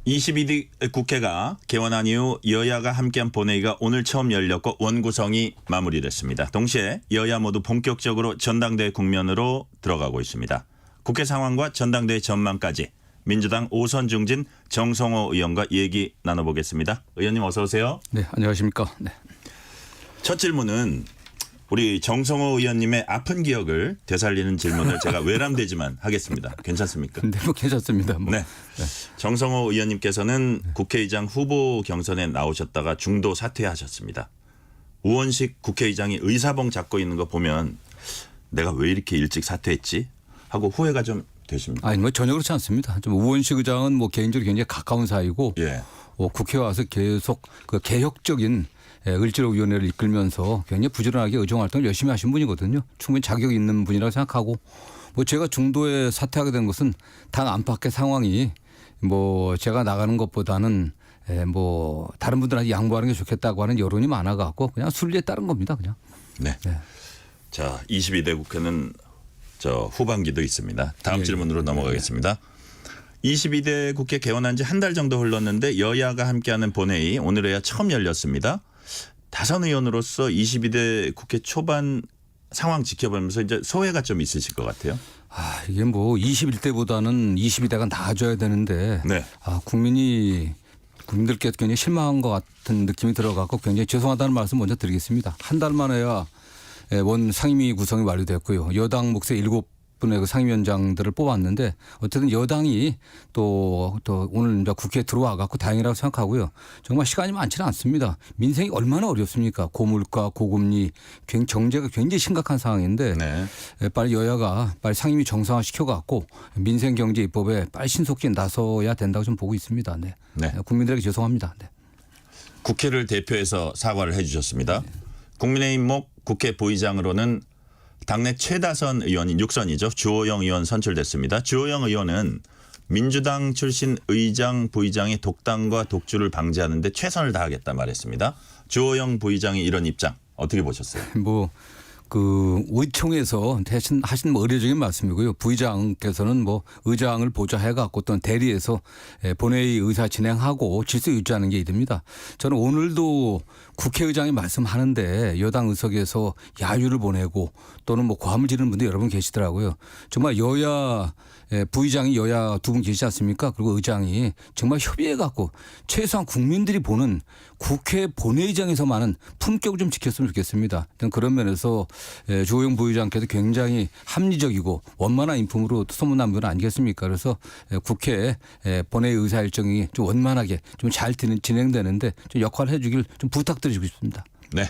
(22대) 국회가 개원한 이후 여야가 함께한 본회의가 오늘 처음 열렸고 원구성이 마무리됐습니다. 동시에 여야 모두 본격적으로 전당대회 국면으로 들어가고 있습니다. 국회 상황과 전당대회 전망까지 민주당 오선 중진 정성호 의원과 얘기 나눠보겠습니다. 의원님 어서 오세요. 네, 안녕하십니까. 네. 첫 질문은 우리 정성호 의원님의 아픈 기억을 되살리는 질문을 제가 외람되지만 하겠습니다. 괜찮습니까? 네, 뭐 괜찮습니다. 뭐. 네. 네. 정성호 의원님께서는 국회의장 후보 경선에 나오셨다가 중도 사퇴하셨습니다. 우원식 국회의장이 의사봉 잡고 있는 거 보면 내가 왜 이렇게 일찍 사퇴했지 하고 후회가 좀 되십니까? 아니 뭐 전혀 그렇지 않습니다. 좀 우원식 의장은 뭐 개인적으로 굉장히 가까운 사이고 예. 국회 와서 계속 그 개혁적인 을지로위원회를 이끌면서 굉장히 부지런하게 의정활동을 열심히 하신 분이거든요. 충분히 자격이 있는 분이라고 생각하고 뭐 제가 중도에 사퇴하게 된 것은 당 안팎의 상황이 뭐 제가 나가는 것보다는 뭐 다른 분들한테 양보하는 게 좋겠다고 하는 여론이 많아갖고 그냥 순리에 따른 겁니다. 그냥. 네. 네. 자, 22대 국회는 저 후반기도 있습니다. 다음 예, 질문으로 넘어가겠습니다. 22대 국회 개원한 지 한 달 정도 흘렀는데 여야가 함께하는 본회의 오늘에야 처음 열렸습니다. 다선 의원으로서 22대 국회 초반 상황 지켜보면서 이제 소회가 좀 있으실 것 같아요. 아, 이게 뭐 21대보다는 22대가 나아져야 되는데 네. 국민들께 굉장히 실망한 것 같은 느낌이 들어가고 굉장히 죄송하다는 말씀 먼저 드리겠습니다. 한 달 만에야 원 상임위 구성이 완료됐고요. 여당 몫의 7분의 그 상임위원장들을 뽑았는데 어쨌든 여당이 또 오늘 이제 국회에 들어와 갖고 다행이라고 생각하고요. 정말 시간이 많지는 않습니다. 민생이 얼마나 어렵습니까? 고물가, 고금리, 경제가 굉장히 심각한 상황인데 네. 빨리 여야가 빨리 상임위 정상화 시켜갖고 민생 경제 입법에 빨리 신속히 나서야 된다고 좀 보고 있습니다. 네. 네. 국민들에게 죄송합니다. 네. 국회를 대표해서 사과를 해 주셨습니다. 국민의힘 목 국회 부의장으로는 당내 최다선 의원인 6선이죠. 주호영 의원 선출됐습니다. 주호영 의원은 민주당 출신 의장, 부의장의 독단과 독주를 방지하는 데 최선을 다하겠다 말했습니다. 주호영 부의장의 이런 입장 어떻게 보셨어요? 뭐 그 의총에서 대신 하신 뭐 의례적인 말씀이고요. 부의장께서는 뭐 의장을 보좌해 갖고 또 대리해서 본회의 의사 진행하고 질서 유지하는 게 이릅니다. 저는 오늘도 국회의장이 말씀하는데 여당 의석에서 야유를 보내고 또는 뭐 고함을 지르는 분들 여러 분 계시더라고요. 정말 여야 부의장이 여야 두 분 계시지 않습니까? 그리고 의장이 정말 협의해 갖고 최소한 국민들이 보는 국회 본회의장에서만은 품격을 좀 지켰으면 좋겠습니다. 그런 면에서 주호영 부의장께서 굉장히 합리적이고 원만한 인품으로 소문난 분 아니겠습니까? 그래서 국회 본회의 의사 일정이 좀 원만하게 좀 잘 진행되는데 좀 역할을 해주길 좀 부탁드리고 싶습니다. 네.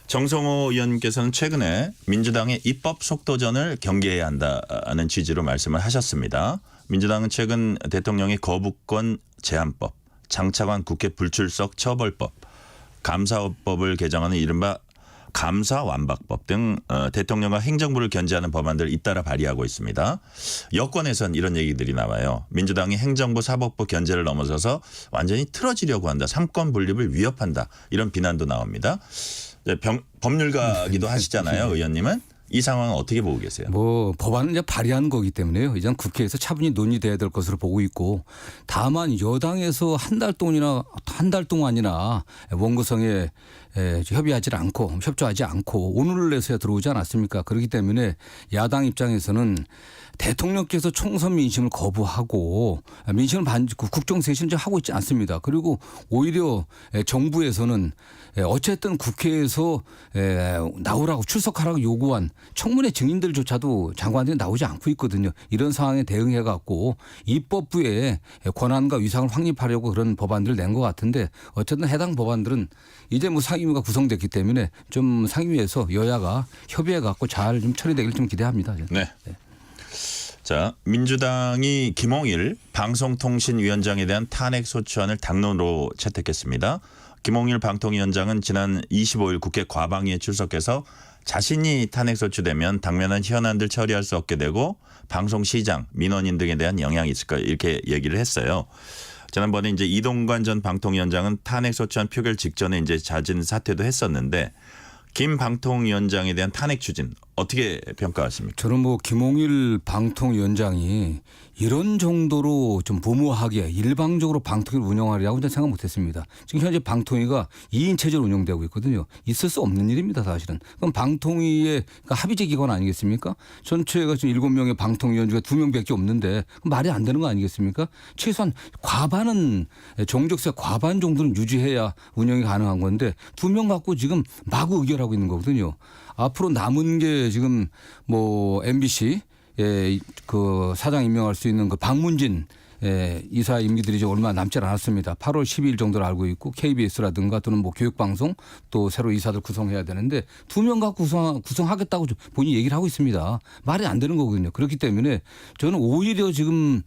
정성호 의원님께서는 최근에 민주당의 입법 속도전을 경계해야 한다는 취지로 말씀을 하셨습니다. 민주당은 최근 대통령의 거부권 제한법, 장차관 국회 불출석 처벌법, 감사법을 개정하는 이른바 감사완박법 등 대통령과 행정부를 견제하는 법안들을 잇따라 발의하고 있습니다. 여권에선 이런 얘기들이 나와요. 민주당이 행정부 사법부 견제를 넘어서서 완전히 틀어지려고 한다. 삼권 분립을 위협한다. 이런 비난도 나옵니다. 법률가기도 하시잖아요. 의원님은. 이 상황은 어떻게 보고 계세요? 뭐 법안은 이제 발의한 거기 때문에요. 이제 국회에서 차분히 논의돼야 될 것으로 보고 있고 다만 여당에서 한 달 동안이나 원구성에 협의하지 않고 협조하지 않고 오늘을 내서야 들어오지 않았습니까? 그렇기 때문에 야당 입장에서는 대통령께서 총선 민심을 거부하고 민심을 국정쇄신을 하고 있지 않습니다. 그리고 오히려 정부에서는 어쨌든 국회에서 나오라고 출석하라고 요구한 청문회 증인들조차도 장관들이 나오지 않고 있거든요. 이런 상황에 대응해 갖고 입법부의 권한과 위상을 확립하려고 그런 법안들을 낸 것 같은데 어쨌든 해당 법안들은 이제 뭐 상임위가 구성됐기 때문에 좀 상임위에서 여야가 협의해 갖고 잘 좀 처리되길 좀 기대합니다. 네. 자, 민주당이 김홍일 방송통신위원장에 대한 탄핵소추안을 당론으로 채택했습니다. 김홍일 방통위원장은 지난 25일 국회 과방위에 출석해서 자신이 탄핵소추되면 당면한 현안들 처리할 수 없게 되고 방송시장, 민원인 등에 대한 영향이 있을 거다 이렇게 얘기를 했어요. 지난번에 이제 이동관 전 방통위원장은 탄핵소추안 표결 직전에 이제 자진 사퇴도 했었는데 김 방통위원장에 대한 탄핵 추진 어떻게 평가하십니까? 저는 뭐 김홍일 방통위원장이 이런 정도로 좀 무모하게 일방적으로 방통위를 운영하리라고 저는 생각 못했습니다. 지금 현재 방통위가 2인 체제로 운영되고 있거든요. 있을 수 없는 일입니다, 사실은. 그럼 방통위의 그러니까 합의제 기관 아니겠습니까? 전체가 지금 7명의 방통위원 중에 2명밖에 없는데 말이 안 되는 거 아니겠습니까? 최소한 과반은 정적세 과반 정도는 유지해야 운영이 가능한 건데 2명 갖고 지금 마구 의결하고 있는 거거든요. 앞으로 남은 게 지금 뭐 MBC 그 사장 임명할 수 있는 그 박문진 이사 임기들이 이제 얼마 남지 않았습니다. 8월 12일 정도로 알고 있고 KBS라든가 또는 뭐 교육방송 또 새로 이사들 구성해야 되는데 2명 갖고 구성하겠다고 본인이 얘기를 하고 있습니다. 말이 안 되는 거거든요. 그렇기 때문에 저는 오히려 지금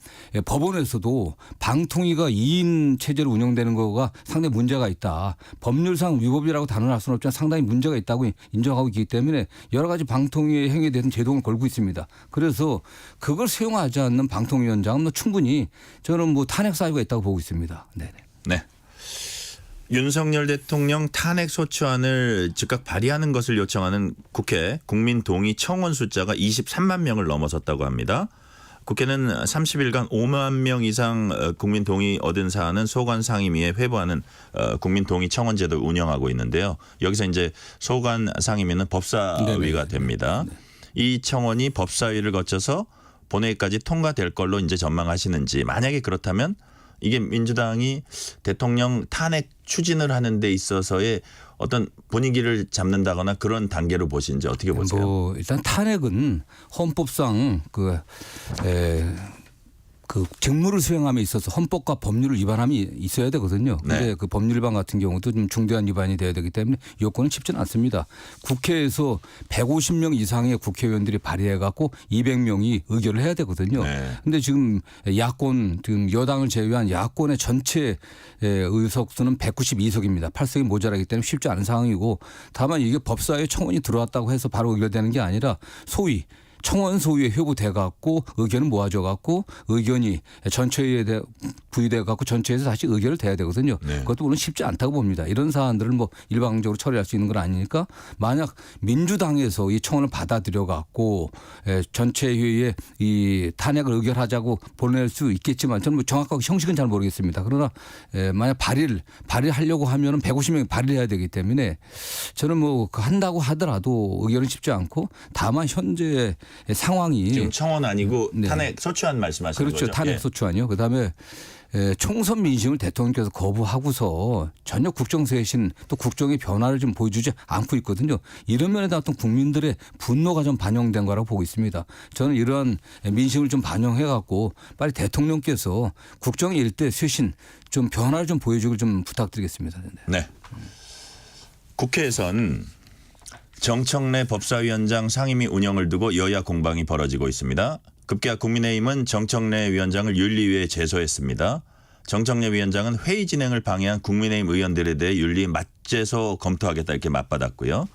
법원에서도 방통위가 2인 체제로 운영되는 거가 상당히 문제가 있다. 법률상 위법이라고 단언할 수는 없지만 상당히 문제가 있다고 인정하고 있기 때문에 여러 가지 방통위의 행위에 대해서는 제동을 걸고 있습니다. 그래서 그걸 수용하지 않는 방통위원장은 충분히 저는 뭐 탄핵 사유가 있다고 보고 있습니다. 네네. 네. 윤석열 대통령 탄핵 소추안을 즉각 발의하는 것을 요청하는 국회 국민 동의 청원 숫자가 23만 명을 넘어섰다고 합니다. 국회는 30일간 5만 명 이상 국민 동의 얻은 사안은 소관 상임위에 회부하는 국민 동의 청원 제도를 운영하고 있는데요. 여기서 이제 소관 상임위는 법사위가 됩니다. 이 청원이 법사위를 거쳐서 본회의까지 통과될 걸로 이제 전망하시는지, 만약에 그렇다면 이게 민주당이 대통령 탄핵 추진을 하는 데 있어서의 어떤 분위기를 잡는다거나 그런 단계로 보시는지 어떻게 보세요? 뭐 일단 탄핵은 헌법상 그 직무를 수행함에 있어서 헌법과 법률을 위반함이 있어야 되거든요. 그런데 네. 그 법률 위반 같은 경우도 좀 중대한 위반이 돼야 되기 때문에 요건은 쉽지는 않습니다. 국회에서 150명 이상의 국회의원들이 발의해 갖고 200명이 의결을 해야 되거든요. 그런데 지금 야권, 지금 여당을 제외한 야권의 전체 의석수는 192석입니다. 8석이 모자라기 때문에 쉽지 않은 상황이고, 다만 이게 법사위에 청원이 들어왔다고 해서 바로 의결되는 게 아니라 소위 청원 소위에 회부돼 갖고 의견을 모아져 갖고 의견이 전체에 부의돼 갖고 전체에서 다시 의결을 돼야 되거든요. 그것도 물론 쉽지 않다고 봅니다. 이런 사안들을 뭐 일방적으로 처리할 수 있는 건 아니니까, 만약 민주당에서 이 청원을 받아들여 갖고 전체 회의에 이 탄핵을 의결하자고 보낼 수 있겠지만, 저는 뭐 정확하게 형식은 잘 모르겠습니다. 그러나 만약 발의를 하려고 하면은 150명이 발의를 해야 되기 때문에 저는 뭐 한다고 하더라도 의결은 쉽지 않고, 다만 현재 상황이 지금 청원 아니고 탄핵 소추안 말씀하시는 그렇죠. 거죠? 탄핵 소추안이요. 그다음에 총선 민심을 대통령께서 거부하고서 전혀 국정쇄신 또 국정의 변화를 좀 보여주지 않고 있거든요. 이런 면에다 어떤 국민들의 분노가 좀 반영된 거라고 보고 있습니다. 저는 이러한 민심을 좀 반영해 갖고 빨리 대통령께서 국정의 일대 쇄신 좀 변화를 좀 보여주길 좀 부탁드리겠습니다. 네. 국회에선 정청래 법사위원장 상임위 운영을 두고 여야 공방이 벌어지고 있습니다. 급기야 국민의힘은 정청래 위원장을 윤리위에 제소했습니다. 정청래 위원장은 회의 진행을 방해한 국민의힘 의원들에 대해 윤리 맞제소 검토하겠다 이렇게 맞받았고요.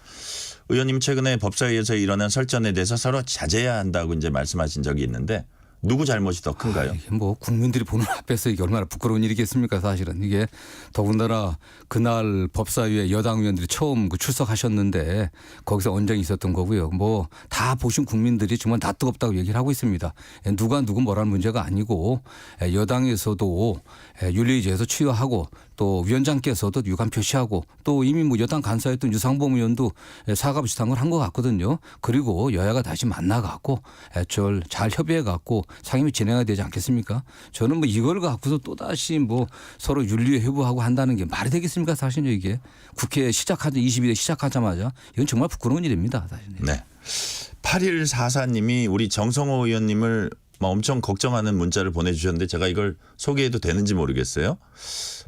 의원님 최근에 법사위에서 일어난 설전에 대해서 서로 자제해야 한다고 이제 말씀하신 적이 있는데, 누구 잘못이 더 큰가요? 이게 뭐 국민들이 보는 앞에서 이게 얼마나 부끄러운 일이겠습니까, 사실은. 이게 더군다나 그날 법사위에 여당 의원들이 처음 출석하셨는데 거기서 언쟁이 있었던 거고요. 뭐 다 보신 국민들이 정말 다 뜨겁다고 얘기를 하고 있습니다. 누가 누구 뭐라는 문제가 아니고, 여당에서도 윤리위제에서 취하하고 또 위원장께서도 유감 표시하고 또 이미 뭐 여당 간사였던 유상범 의원도 사과 비슷한 걸 한 것 같거든요. 그리고 여야가 다시 만나갖고 잘 협의해갖고 상임위 진행해야 되지 않겠습니까? 저는 뭐 이걸 갖고서 또다시 뭐 서로 윤리에 회부하고 한다는 게 말이 되겠습니까? 사실은 이게 국회 22대 시작하자마자 이건 정말 부끄러운 일입니다. 사실은. 네. 8144님이 우리 정성호 의원님을 엄청 걱정하는 문자를 보내주셨는데 제가 이걸 소개해도 되는지 모르겠어요.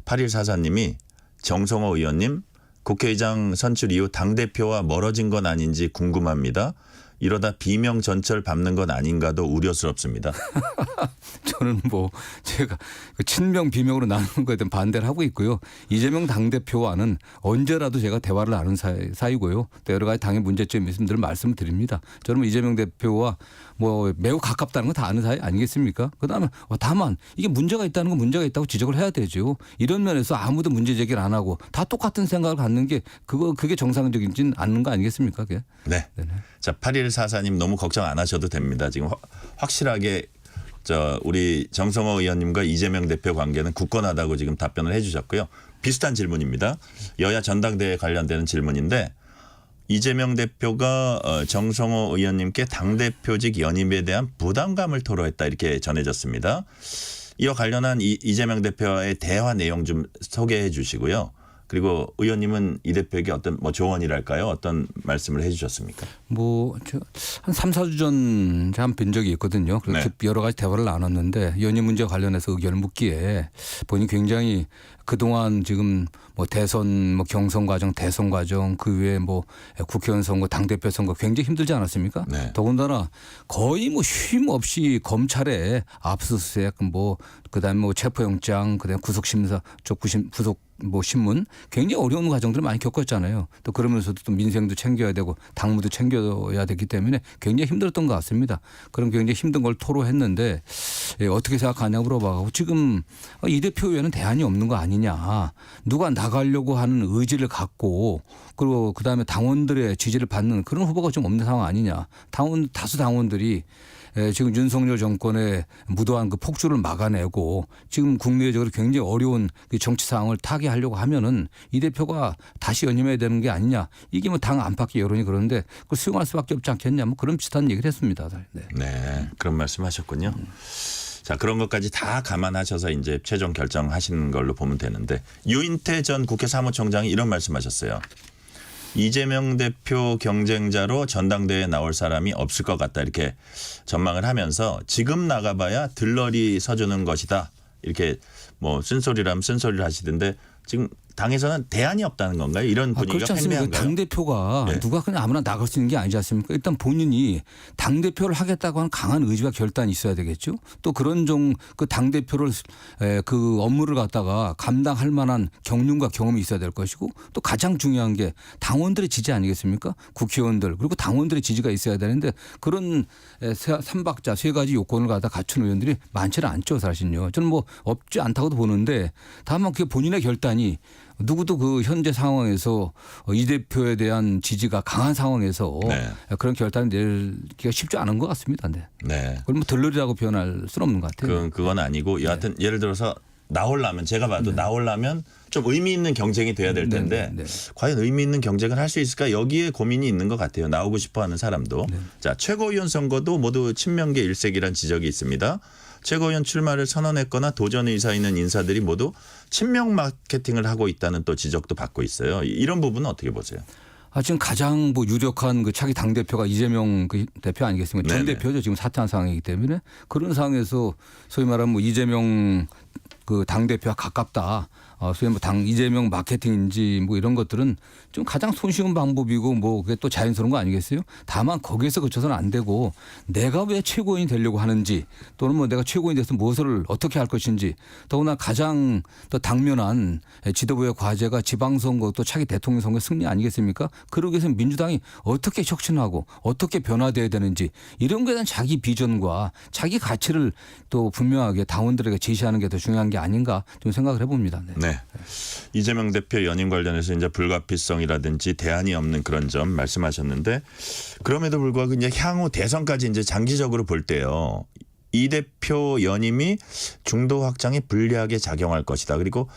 8144님이 정성호 의원님 국회의장 선출 이후 당대표와 멀어진 건 아닌지 궁금합니다. 이러다 비명 전철 밟는 건 아닌가도 우려스럽습니다. 저는 뭐 제가 그 친명 비명으로 나누는 거에 대한 반대를 하고 있고요. 이재명 당대표와는 언제라도 제가 대화를 나눈 사이고요. 또 여러 가지 당의 문제점이 있으면 늘 말씀을 드립니다. 저는 뭐 이재명 대표와 뭐 매우 가깝다는 건 다 아는 사이 아니겠습니까? 그다음에 다만 이게 문제가 있다는 건 문제가 있다고 지적을 해야 되죠. 이런 면에서 아무도 문제 제기를 안 하고 다 똑같은 생각을 갖는 게 그게 정상적이진 않는 거 아니겠습니까? 그게. 네. 자, 8144 8144님 너무 걱정 안 하셔도 됩니다. 지금 확실하게 우리 정성호 의원님과 이재명 대표 관계는 굳건하다고 지금 답변을 해 주셨고요. 비슷한 질문입니다. 여야 전당대회에 관련되는 질문인데 이재명 대표가 정성호 의원님께 당대표직 연임에 대한 부담감을 토로했다 이렇게 전해졌습니다. 이와 관련한 이재명 대표와의 대화 내용 좀 소개해 주시고요. 그리고 의원님은 이 대표에게 어떤 조언이랄까요? 어떤 말씀을 해 주셨습니까? 한 3, 4주 전 제가 뵌 적이 있거든요. 그래서 여러 가지 대화를 나눴는데 연임 문제 관련해서 의견을 묻기에 본인이 굉장히 그동안 지금 대선 경선 과정, 대선 과정 그 외에 국회의원 선거, 당대표 선거 굉장히 힘들지 않았습니까? 네. 더군다나 거의 쉼 없이 검찰에 압수수색 그다음에 체포영장, 그다음에 구속심사, 구속 신문 굉장히 어려운 과정들을 많이 겪었잖아요. 또 그러면서도 또 민생도 챙겨야 되고 당무도 챙겨야 되기 때문에 굉장히 힘들었던 것 같습니다. 그런 굉장히 힘든 걸 토로했는데 어떻게 생각하냐고 물어봐가지고 지금 이 대표 외에는 대안이 없는 거 아니냐. 누가 나가려고 하는 의지를 갖고 그리고 그다음에 당원들의 지지를 받는 그런 후보가 좀 없는 상황 아니냐. 다수 당원들이 지금 윤석열 정권의 무도한 그 폭주를 막아내고 지금 국내적으로 굉장히 어려운 그 정치 상황을 타개하려고 하면은 이 대표가 다시 연임해야 되는 게 아니냐. 이게 당 안팎의 여론이 그러는데 그걸 수용할 수밖에 없지 않겠냐. 그런 비슷한 얘기를 했습니다. 네, 그런 말씀하셨군요. 자, 그런 것까지 다 감안하셔서 이제 최종 결정하시는 걸로 보면 되는데 유인태 전 국회 사무총장이 이런 말씀하셨어요. 이재명 대표 경쟁자로 전당대회에 나올 사람이 없을 것 같다 이렇게 전망을 하면서 지금 나가봐야 들러리 서주는 것이다 이렇게 쓴소리라면 쓴소리를 하시던데 지금 당에서는 대안이 없다는 건가요? 이런 분위기가 그렇지 않습니까? 팽배한가요? 당대표가 네. 누가 그냥 아무나 나갈 수 있는 게 아니지 않습니까? 일단 본인이 당대표를 하겠다고 하는 강한 의지와 결단이 있어야 되겠죠. 또 그런 그 당대표를 그 업무를 갖다가 감당할 만한 경륜과 경험이 있어야 될 것이고 또 가장 중요한 게 당원들의 지지 아니겠습니까? 국회의원들 그리고 당원들의 지지가 있어야 되는데 그런 삼박자 세 가지 요건을 갖다 갖춘 의원들이 많지는 않죠. 사실은요. 저는 없지 않다고도 보는데 다만 그게 본인의 결단이 누구도 그 현재 상황에서 이 대표에 대한 지지가 강한 상황에서 그런 결단을 내리기가 쉽지 않은 것 같습니다. 네. 그걸 들러리라고 표현할 수는 없는 것 같아요. 그건 아니고 여하튼 예를 들어서 나오려면 제가 봐도 나오려면 좀 의미 있는 경쟁이 돼야 될 텐데 과연 의미 있는 경쟁을 할 수 있을까 여기에 고민이 있는 것 같아요. 나오고 싶어하는 사람도. 자, 최고위원 선거도 모두 친명계 일색이란 지적이 있습니다. 최고위원 출마를 선언했거나 도전 의사 있는 인사들이 모두 친명 마케팅을 하고 있다는 또 지적도 받고 있어요. 이런 부분은 어떻게 보세요? 지금 가장 유력한 그 차기 당대표가 이재명 그 대표 아니겠습니까? 전 네네. 대표죠. 지금 사퇴한 상황이기 때문에 그런 상황에서 소위 말하면 이재명 그 당대표와 가깝다. 소위 이재명 마케팅인지 이런 것들은 좀 가장 손쉬운 방법이고 그게 또 자연스러운 거 아니겠어요? 다만 거기에서 그쳐서는 안 되고 내가 왜 최고인이 되려고 하는지 또는 내가 최고인이 돼서 무엇을 어떻게 할 것인지 더구나 가장 더 당면한 지도부의 과제가 지방선거 또 차기 대통령 선거 승리 아니겠습니까? 그러기 위해서 민주당이 어떻게 혁신하고 어떻게 변화돼야 되는지 이런 거에 대한 자기 비전과 자기 가치를 또 분명하게 당원들에게 제시하는 게 더 중요한 게 아닌가 좀 생각을 해봅니다. 네. 이재명 대표 연임 관련해서 이제 불가피성이라든지 대안이 없는 그런 점 말씀하셨는데 그럼에도 불구하고 이제 향후 대선까지 이제 장기적으로 볼 때요. 이 대표 연임이 중도 확장에 불리하게 작용할 것이다. 그리고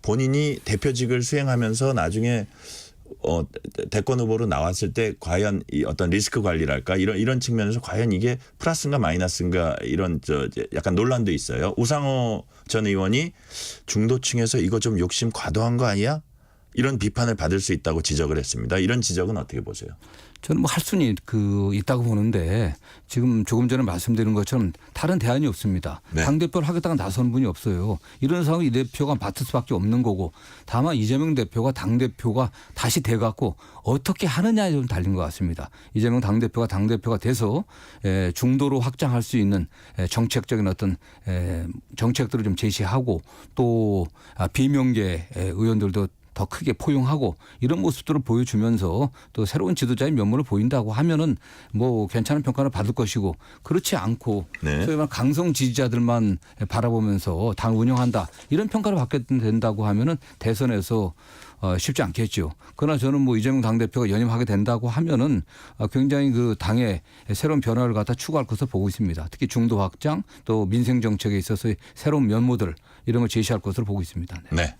본인이 대표직을 수행하면서 나중에 대권 후보로 나왔을 때 과연 이 어떤 리스크 관리랄까 이런 측면에서 과연 이게 플러스인가 마이너스인가 이런 약간 논란도 있어요. 우상호 전 의원이 중도층에서 이거 좀 욕심 과도한 거 아니야? 이런 비판을 받을 수 있다고 지적을 했습니다. 이런 지적은 어떻게 보세요? 저는 할 수는 있다고 보는데 지금 조금 전에 말씀드린 것처럼 다른 대안이 없습니다. 네. 당대표를 하겠다가 나서는 분이 없어요. 이런 상황을 이 대표가 맡을 수밖에 없는 거고 다만 이재명 대표가 당대표가 다시 돼갖고 어떻게 하느냐에 좀 달린 것 같습니다. 이재명 당대표가 돼서 중도로 확장할 수 있는 정책적인 어떤 정책들을 좀 제시하고 또 비명계 의원들도 더 크게 포용하고 이런 모습들을 보여주면서 또 새로운 지도자의 면모를 보인다고 하면은 뭐 괜찮은 평가를 받을 것이고 그렇지 않고 네. 소위 말하는 강성 지지자들만 바라보면서 당 운영한다 이런 평가를 받게 된다고 하면은 대선에서 쉽지 않겠죠. 그러나 저는 뭐 이재명 당대표가 연임하게 된다고 하면은 굉장히 그 당의 새로운 변화를 갖다 추구할 것을 보고 있습니다. 특히 중도 확장 또 민생 정책에 있어서의 새로운 면모들 이런 걸 제시할 것으로 보고 있습니다. 네. 네.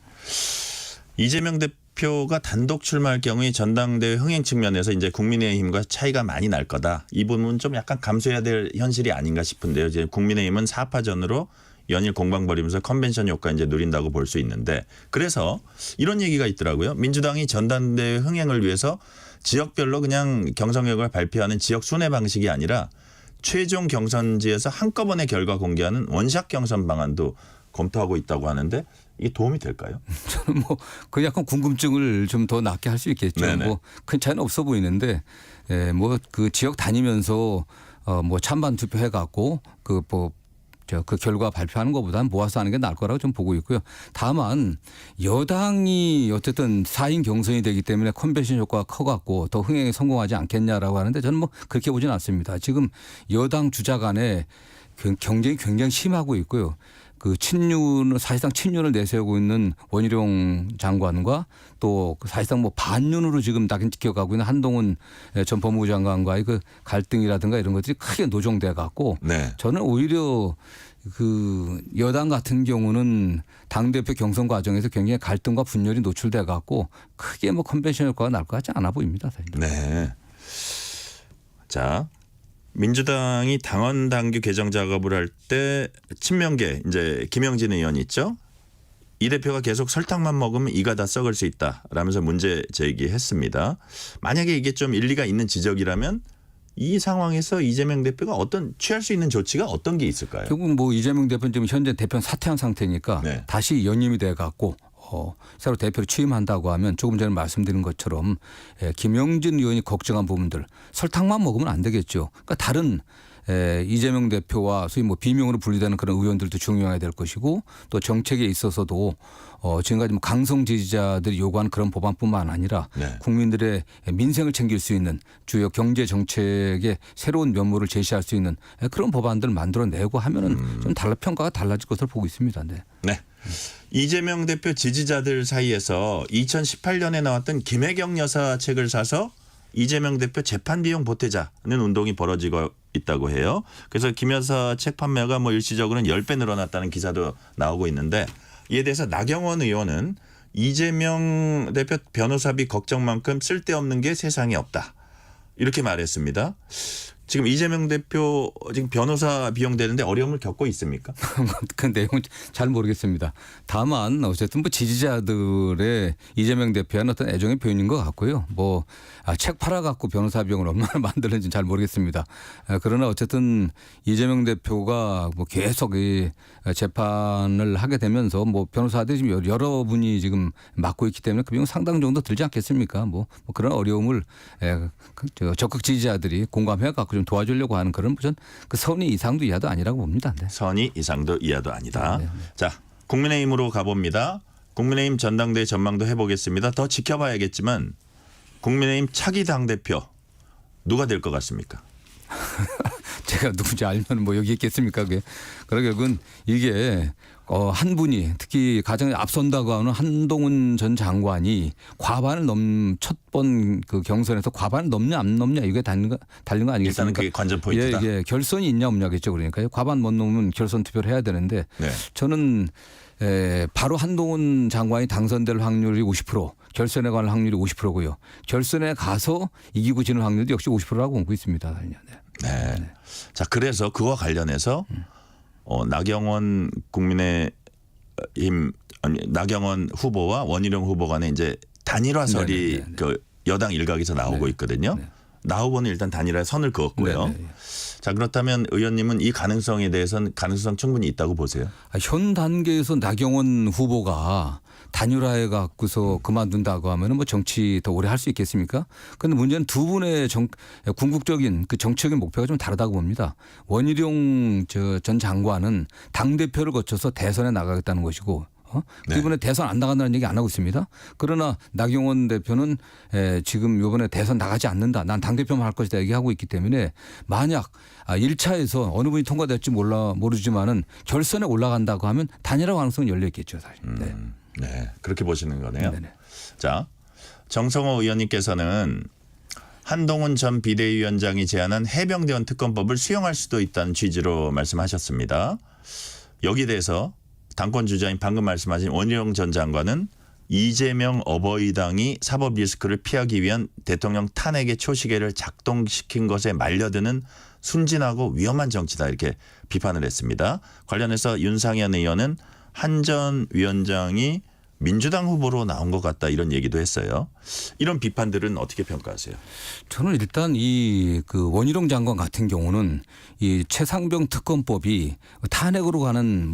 이재명 대표가 단독 출마할 경우에 전당대회 흥행 측면에서 이제 국민의힘과 차이가 많이 날 거다. 이 부분은 좀 약간 감수해야 될 현실이 아닌가 싶은데요. 이제 국민의힘은 4파전으로 연일 공방 벌이면서 컨벤션 효과 이제 누린다고 볼 수 있는데 그래서 이런 얘기가 있더라고요. 민주당이 전당대회 흥행을 위해서 지역별로 그냥 경선 결과를 발표하는 지역 순회 방식이 아니라 최종 경선지에서 한꺼번에 결과 공개하는 원샷 경선 방안도 검토하고 있다고 하는데 이게 도움이 될까요? 저는 뭐 그 약간 궁금증을 좀 더 낳게 할 수 있겠죠. 네네. 뭐 큰 차이는 없어 보이는데 뭐 그 지역 다니면서 뭐 찬반 투표해 갖고 그 결과 발표하는 것보다는 모아서 하는 게 나을 거라고 좀 보고 있고요. 다만 여당이 어쨌든 4인 경선이 되기 때문에 컨벤션 효과가 커갖고 더 흥행에 성공하지 않겠냐라고 하는데 저는 뭐 그렇게 보진 않습니다. 지금 여당 주자 간에 경쟁이 굉장히 심하고 있고요. 그 사실상 친윤을 내세우고 있는 원희룡 장관과 또 사실상 뭐 반윤으로 지금 낙인 찍혀가고 있는 한동훈 전 법무부 장관과의 그 갈등이라든가 이런 것들이 크게 노정돼 갖고 네. 저는 오히려 그 여당 같은 경우는 당대표 경선 과정에서 굉장히 갈등과 분열이 노출돼 갖고 크게 뭐 컨벤션 효과가 날 것 같지 않아 보입니다. 사실. 네. 자, 민주당이 당원 당규 개정 작업을 할 때 친명계 이제 김영진 의원 있죠. 이 대표가 계속 설탕만 먹으면 이가 다 썩을 수 있다라면서 문제 제기했습니다. 만약에 이게 좀 일리가 있는 지적이라면 이 상황에서 이재명 대표가 취할 수 있는 조치가 어떤 게 있을까요? 결국 뭐 이재명 대표는 지금 현재 대표는 사퇴한 상태니까 네. 다시 연임이 돼 갖고 새로 대표를 취임한다고 하면 조금 전에 말씀드린 것처럼 김영진 의원이 걱정한 부분들 설탕만 먹으면 안 되겠죠. 그러니까 다른 이재명 대표와 소위 뭐 비명으로 분리되는 그런 의원들도 중요해야 될 것이고 또 정책에 있어서도 지금까지 뭐 강성 지지자들이 요구하는 그런 법안뿐만 아니라 네. 국민들의 민생을 챙길 수 있는 주요 경제 정책의 새로운 면모를 제시할 수 있는 그런 법안들을 만들어내고 하면은 좀 평가가 달라질 것으로 보고 있습니다. 네. 네. 이재명 대표 지지자들 사이에서 2018년에 나왔던 김혜경 여사 책을 사서 이재명 대표 재판 비용 보태자는 운동이 벌어지고 있다고 해요. 그래서 김 여사 책 판매가 뭐 일시적으로는 10배 늘어났다는 기사도 나오고 있는데 이에 대해서 나경원 의원은 이재명 대표 변호사비 걱정만큼 쓸데없는 게 세상에 없다. 이렇게 말했습니다. 지금 이재명 대표 지금 변호사 비용 되는데 어려움을 겪고 있습니까? 그 내용은 잘 모르겠습니다. 다만 어쨌든 뭐 지지자들의 이재명 대표는 어떤 애정의 표현인 것 같고요. 뭐 책 팔아갖고 변호사 비용을 얼마나 만드는지 잘 모르겠습니다. 그러나 어쨌든 이재명 대표가 뭐 계속 이 재판을 하게 되면서 뭐 변호사들이 지금 여러 분이 지금 맡고 있기 때문에 그 비용 상당 정도 들지 않겠습니까? 뭐 그런 어려움을 적극 지지자들이 공감해갖고 좀 도와주려고 하는 그런 무슨 그 선의 이상도 이하도 아니라고 봅니다. 네. 선의 이상도 이하도 아니다. 네. 자, 국민의힘으로 가봅니다. 국민의힘 전당대회 전망도 해보겠습니다. 더 지켜봐야겠지만 국민의힘 차기 당대표 누가 될 것 같습니까? 제가 누군지 알면 뭐 여기 있겠습니까? 그게. 그러니까 결국은 이게 한 분이 특히 가장 앞선다고 하는 한동훈 전 장관이 과반을 첫 번 그 경선에서 과반을 넘냐 안 넘냐 이게 달린 거 아니겠습니까? 일단은 그게 관전 포인트다. 예, 결선이 있냐 없냐겠죠. 그러니까 과반 못 넘으면 결선 투표를 해야 되는데 네. 저는 바로 한동훈 장관이 당선될 확률이 50%, 결선에 갈 확률이 50%고요. 결선에 가서 이기고 지는 확률도 역시 50%라고 보고 있습니다. 네. 자, 그래서 그와 관련해서 나경원 나경원 후보와 원희룡 후보 간에 이제 단일화설이 네네네. 그 여당 일각에서 나오고 네. 있거든요. 네. 나 후보는 일단 단일화에 선을 그었고요. 네네. 자, 그렇다면 의원님은 이 가능성에 대해서는 가능성 충분히 있다고 보세요? 현 단계에서 나경원 후보가 단일화해 갖고서 그만둔다고 하면은 뭐 정치 더 오래 할 수 있겠습니까? 그런데 문제는 두 분의 궁극적인 그 정치적인 목표가 좀 다르다고 봅니다. 원희룡 전 장관은 당 대표를 거쳐서 대선에 나가겠다는 것이고 네. 이번에 대선 안 나간다는 얘기 안 하고 있습니다. 그러나 나경원 대표는 지금 이번에 대선 나가지 않는다. 난 당대표만 할 것이다 얘기하고 있기 때문에 만약 1차에서 어느 분이 통과될지 모르지만은 결선에 올라간다고 하면 단일화 가능성은 열려 있겠죠. 사실. 네. 네, 그렇게 보시는 거네요. 네네. 자, 정성호 의원님께서는 한동훈 전 비대위원장이 제안한 해병대원 특검법을 수용할 수도 있다는 취지로 말씀하셨습니다. 여기에 대해서 당권 주자인 방금 말씀하신 원희룡 전 장관은 이재명 어버이당이 사법 리스크를 피하기 위한 대통령 탄핵의 초시계를 작동시킨 것에 말려드는 순진하고 위험한 정치다 이렇게 비판을 했습니다. 관련해서 윤상현 의원은 한 전 위원장이 민주당 후보로 나온 것 같다 이런 얘기도 했어요. 이런 비판들은 어떻게 평가하세요? 저는 일단 이 그 원희룡 장관 같은 경우는 이 최상병 특검법이 탄핵으로 가는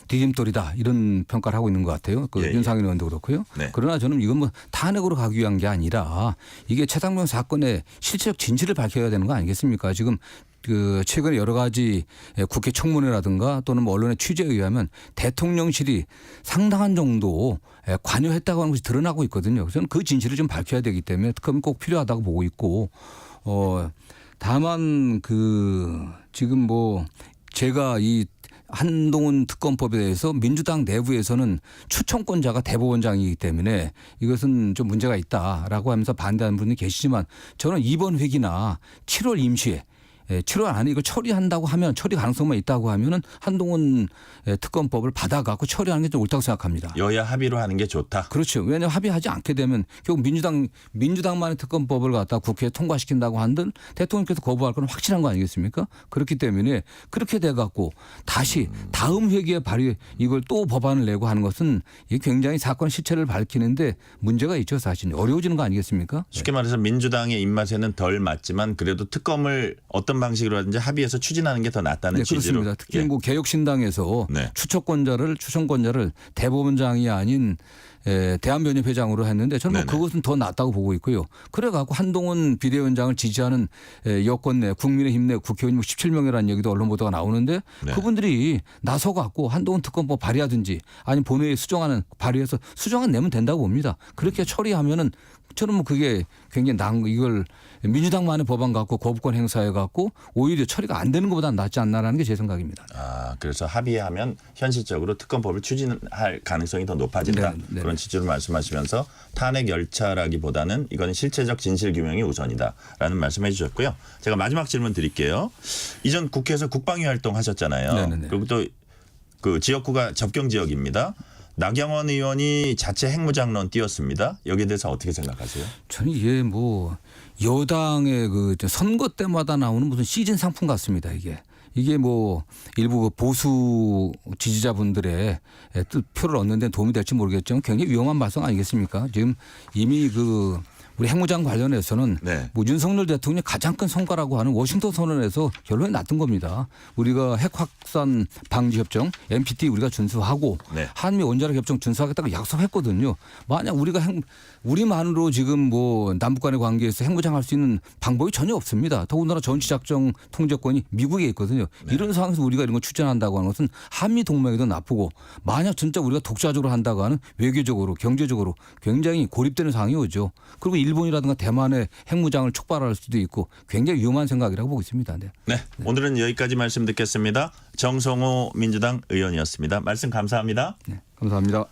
디딤돌이다 이런 평가를 하고 있는 것 같아요. 그 예, 윤상현 의원도 그렇고요. 네. 그러나 저는 이건 뭐 탄핵으로 가기 위한 게 아니라 이게 최상병 사건의 실체적 진실을 밝혀야 되는 거 아니겠습니까? 지금 그 최근에 여러 가지 국회 청문회라든가 또는 뭐 언론의 취재에 의하면 대통령실이 상당한 정도 관여했다고 하는 것이 드러나고 있거든요. 그래서 저는 그 진실을 좀 밝혀야 되기 때문에 특검이 꼭 필요하다고 보고 있고 다만 그 지금 뭐 제가 이 한동훈 특검법에 대해서 민주당 내부에서는 추천권자가 대법원장이기 때문에 이것은 좀 문제가 있다라고 하면서 반대하는 분이 계시지만 저는 이번 회기나 7월 임시에 7월 안에 이걸 처리한다고 하면 처리 가능성만 있다고 하면은 한동훈 특검법을 받아갖고 처리하는 게 좀 옳다고 생각합니다. 여야 합의로 하는 게 좋다. 그렇죠. 왜냐하면 합의하지 않게 되면 결국 민주당만의 특검법을 갖다 국회에 통과시킨다고 한들 대통령께서 거부할 건 확실한 거 아니겠습니까? 그렇기 때문에 그렇게 돼갖고 다시 다음 회기에 발의 이걸 또 법안을 내고 하는 것은 이게 굉장히 사건 실체를 밝히는데 문제가 있죠. 사실 어려워지는 거 아니겠습니까? 쉽게 말해서 민주당의 입맛에는 덜 맞지만 그래도 특검을 어떤 방식으로든지 합의해서 추진하는 게 더 낫다는 네, 취지로. 그렇습니다. 특히 뭐 개혁신당에서 네. 추천권자를 대법원장이 아닌 대한변협회장으로 했는데 저는 뭐 네네. 그것은 더 낫다고 보고 있고요. 그래갖고 한동훈 비대위원장을 지지하는 여권 내 국민의힘 내 국회의원 17명이라는 얘기도 언론 보도가 나오는데 네. 그분들이 나서갖고 한동훈 특검법 발의하든지 아니면 본회의에 발의해서 수정안 내면 된다고 봅니다. 그렇게 처리하면은 저는 뭐 그게 굉장히 이걸 민주당만의 법안 갖고 거부권 행사해 갖고 오히려 처리가 안 되는 것보다 낫지 않나라는 게 제 생각입니다. 그래서 합의하면 현실적으로 특검법을 추진할 가능성이 더 높아진다. 네. 그런 취지로 말씀하시면서 탄핵 열차라기보다는 이거는 실체적 진실 규명이 우선이다라는 말씀해 주셨고요. 제가 마지막 질문 드릴게요. 이전 국회에서 국방위 활동하셨잖아요. 네네네. 그리고 또 그 지역구가 접경 지역입니다. 나경원 의원이 자체 핵무장론 띄웠습니다. 여기에 대해서 어떻게 생각하세요? 저는 이게 뭐 여당의 그 선거 때마다 나오는 무슨 시즌 상품 같습니다. 이게 뭐 일부 그 보수 지지자분들의 표를 얻는 데 도움이 될지 모르겠지만 굉장히 위험한 발상 아니겠습니까? 지금 이미 그 우리 핵무장 관련해서는 네. 뭐 윤석열 대통령이 가장 큰 성과라고 하는 워싱턴 선언에서 결론이 났던 겁니다. 우리가 핵 확산 방지 협정 NPT 우리가 준수하고 네. 한미 원자력 협정 준수하겠다고 약속했거든요. 만약 우리만으로 지금 뭐 남북 간의 관계에서 핵무장할 수 있는 방법이 전혀 없습니다. 더군다나 전시작전 통제권이 미국에 있거든요. 네. 이런 상황에서 우리가 이런 걸 추진한다고 하는 것은 한미 동맹에도 나쁘고 만약 진짜 우리가 독자적으로 한다고 하는 외교적으로 경제적으로 굉장히 고립되는 상황이 오죠. 그리고 일본이라든가 대만의 핵무장을 촉발할 수도 있고 굉장히 위험한 생각이라고 보고 있습니다. 네. 오늘은 여기까지 말씀 듣겠습니다. 정성호 민주당 의원이었습니다. 말씀 감사합니다. 네, 감사합니다.